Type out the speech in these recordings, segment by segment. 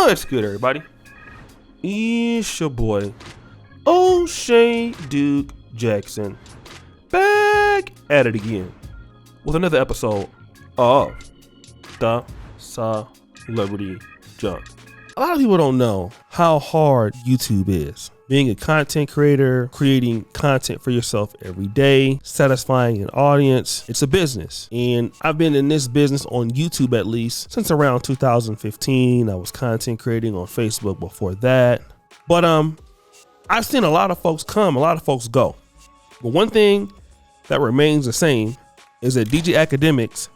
What's good, everybody? It's your boy, O'Shea Duke Jackson, back at it again with another episode of The Celebrity Junk. A lot of people don't know how hard YouTube is. Being a content creator, creating content for yourself every day, satisfying an audience, it's a business. And I've been in this business on YouTube at least since around 2015. I was content creating on Facebook before that. But I've seen a lot of folks come, a lot of folks go. But one thing that remains the same is that DJ Akademiks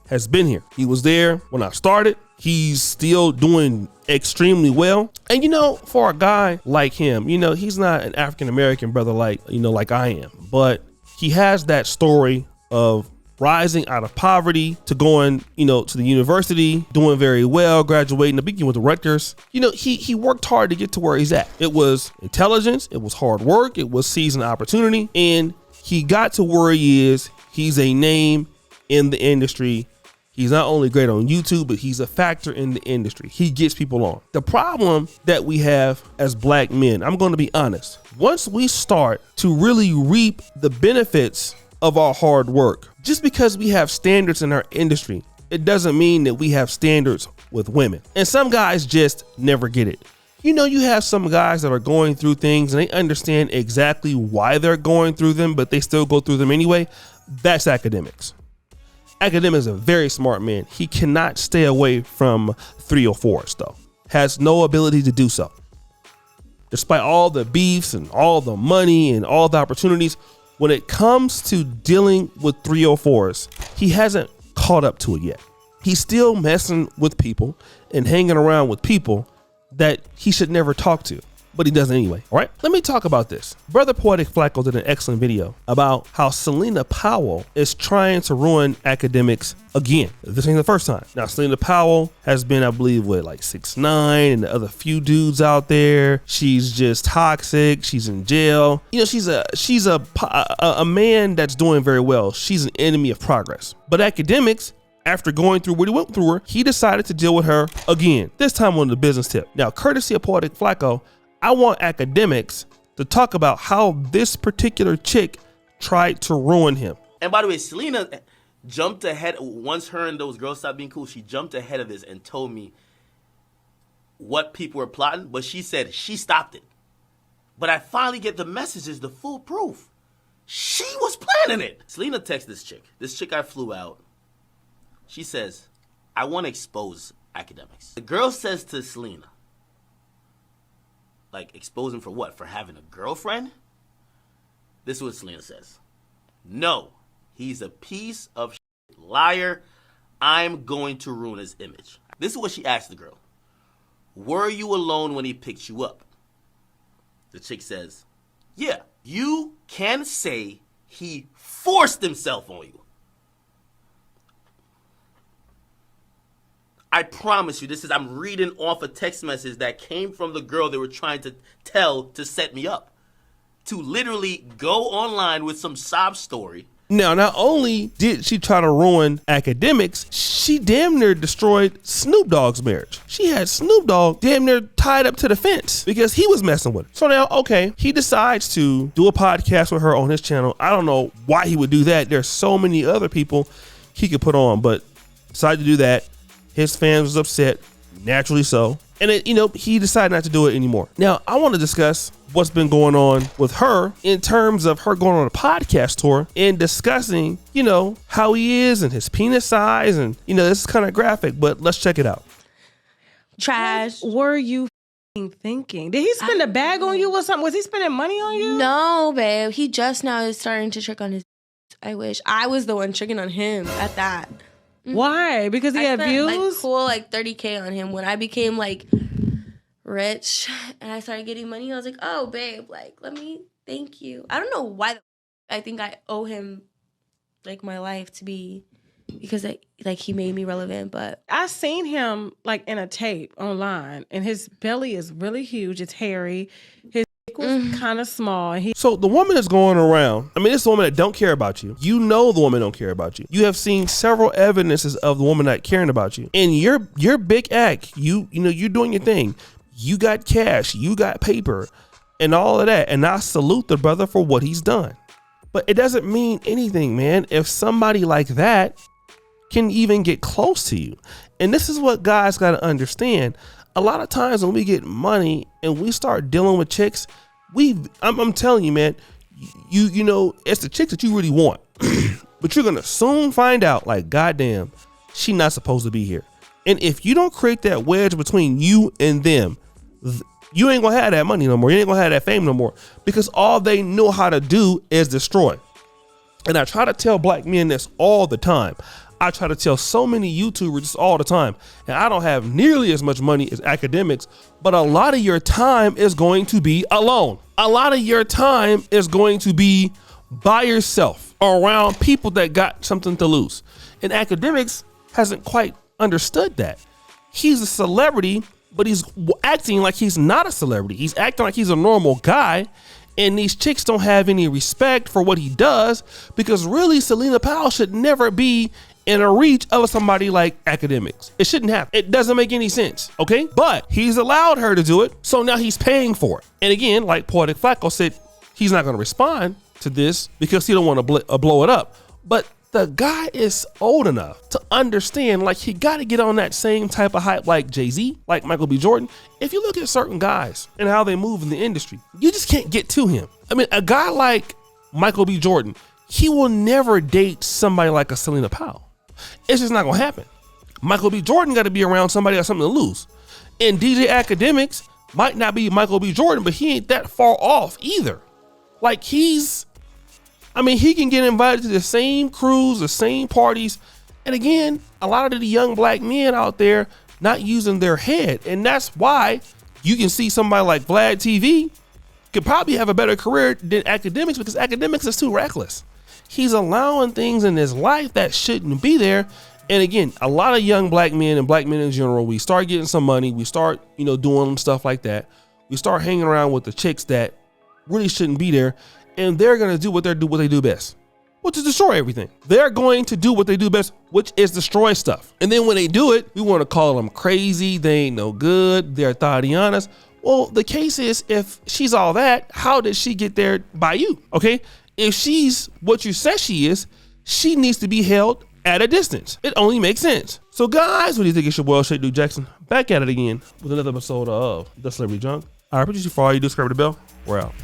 has been here. He was there when I started. He's still doing extremely well. And for a guy like him, he's not an African-American brother like I am, but he has that story of rising out of poverty to going, to the university, doing very well, graduating, beginning with the Rutgers. He worked hard to get to where he's at. It was intelligence, it was hard work, it was seizing opportunity, and he got to where he is. He's a name in the industry. He's not only great on YouTube, but he's a factor in the industry. He gets people on. The problem that we have as black men, I'm going to be honest, once we start to really reap the benefits of our hard work, just because we have standards in our industry, it doesn't mean that we have standards with women. And some guys just never get it. You have some guys that are going through things and they understand exactly why they're going through them, but they still go through them anyway. That's Akademiks. Akademiks is a very smart man. He cannot stay away from 304s though. Has no ability to do so. Despite all the beefs and all the money and all the opportunities, when it comes to dealing with 304s, he hasn't caught up to it yet. He's still messing with people and hanging around with people that he should never talk to, but he does anyway. All right, let me talk about this. Brother Poetic Flacco did an excellent video about how Selena Powell is trying to ruin Akademiks again. This ain't the first time. Now, Selena Powell has been, I believe, with like 6ix9ine and the other few dudes out there. She's just toxic. She's in jail. She's a man that's doing very well. She's an enemy of progress. But Akademiks, after going through what he went through her, he decided to deal with her again, this time on the business tip. Now, courtesy of Poetic Flacco, I want Akademiks to talk about how this particular chick tried to ruin him. And by the way, Selena jumped ahead. Once her and those girls stopped being cool, she jumped ahead of this and told me what people were plotting, but she said she stopped it. But I finally get the messages, the full proof. She was planning it. Selena texted this chick I flew out. She says, I want to expose Akademiks. The girl says to Selena, like, expose him for what? For having a girlfriend? This is what Selena says. No, he's a piece of shit. Liar. I'm going to ruin his image. This is what she asked the girl. Were you alone when he picked you up? The chick says, yeah. You can say he forced himself on you. I promise you, I'm reading off a text message that came from the girl they were trying to tell to set me up. To literally go online with some sob story. Now, not only did she try to ruin Akademiks, she damn near destroyed Snoop Dogg's marriage. She had Snoop Dogg damn near tied up to the fence because he was messing with her. So now, okay, he decides to do a podcast with her on his channel. I don't know why he would do that. There's so many other people he could put on, but decided to do that. His fans was upset, naturally so. And he decided not to do it anymore. Now, I want to discuss what's been going on with her in terms of her going on a podcast tour and discussing, how he is and his penis size. And, this is kind of graphic, but let's check it out. Trash. What were you thinking? Did he spend a bag on you or something? Was he spending money on you? No, babe. He just now is starting to trick on his. I wish I was the one tricking on him at that. Why? Because he had views? Like 30K on him. When I became rich and I started getting money, I was like, oh, babe, let me thank you. I don't know why. I think I owe him my life to be, because he made me relevant. But I seen him in a tape online, and his belly is really huge. It's hairy. His dick was kind of small. So the woman is going around. I mean, it's the woman that don't care about you. You know the woman don't care about you. You have seen several evidences of the woman not caring about you. And your big act, you're doing your thing. You got cash, you got paper, and all of that. And I salute the brother for what he's done. But it doesn't mean anything, man, if somebody like that can even get close to you. And this is what guys got to understand. A lot of times when we get money and we start dealing with chicks, I'm telling you, man, you know, it's the chicks that you really want. But you're going to soon find out, like, goddamn, she not supposed to be here. And if you don't create that wedge between you and them, you ain't gonna have that money no more. You ain't gonna have that fame no more, because all they know how to do is destroy. And I try to tell black men this all the time. I try to tell so many YouTubers this all the time. And I don't have nearly as much money as Akademiks, but a lot of your time is going to be alone. A lot of your time is going to be by yourself around people that got something to lose. And Akademiks hasn't quite understood that. He's a celebrity, but he's acting like he's not a celebrity. He's acting like he's a normal guy, and these chicks don't have any respect for what he does, because really Selena Powell should never be in a reach of somebody like Akademiks. It shouldn't happen. It doesn't make any sense, okay? But he's allowed her to do it, so now he's paying for it. And again, like Poetic Flacco said, he's not going to respond to this because he don't want to blow it up. But the guy is old enough to understand, like, he got to get on that same type of hype like Jay-Z, like Michael B. Jordan. If you look at certain guys and how they move in the industry, you just can't get to him. I mean, a guy like Michael B. Jordan, he will never date somebody like a Selena Powell. It's just not going to happen. Michael B. Jordan got to be around somebody that has something to lose. And DJ Akademiks might not be Michael B. Jordan, but he ain't that far off either. Like, he can get invited to the same cruise, the same parties. And again, a lot of the young black men out there not using their head. And that's why you can see somebody like Vlad TV could probably have a better career than Akademiks, because Akademiks is too reckless. He's allowing things in his life that shouldn't be there. And again, a lot of young black men and black men in general, we start getting some money. We start, doing stuff like that. We start hanging around with the chicks that really shouldn't be there. And they're going to do what they do best, which is destroy everything. They're going to do what they do best, which is destroy stuff. And then when they do it, we want to call them crazy. They ain't no good. They're Tatianas. Well, the case is, if she's all that, how did she get there by you? Okay. If she's what you said she is, she needs to be held at a distance. It only makes sense. So guys, what do you think? It's your boy, Shea Duke Jackson, back at it again with another episode of The Celebrity Junk. I appreciate you for all you do. Subscribe to the bell. We're out.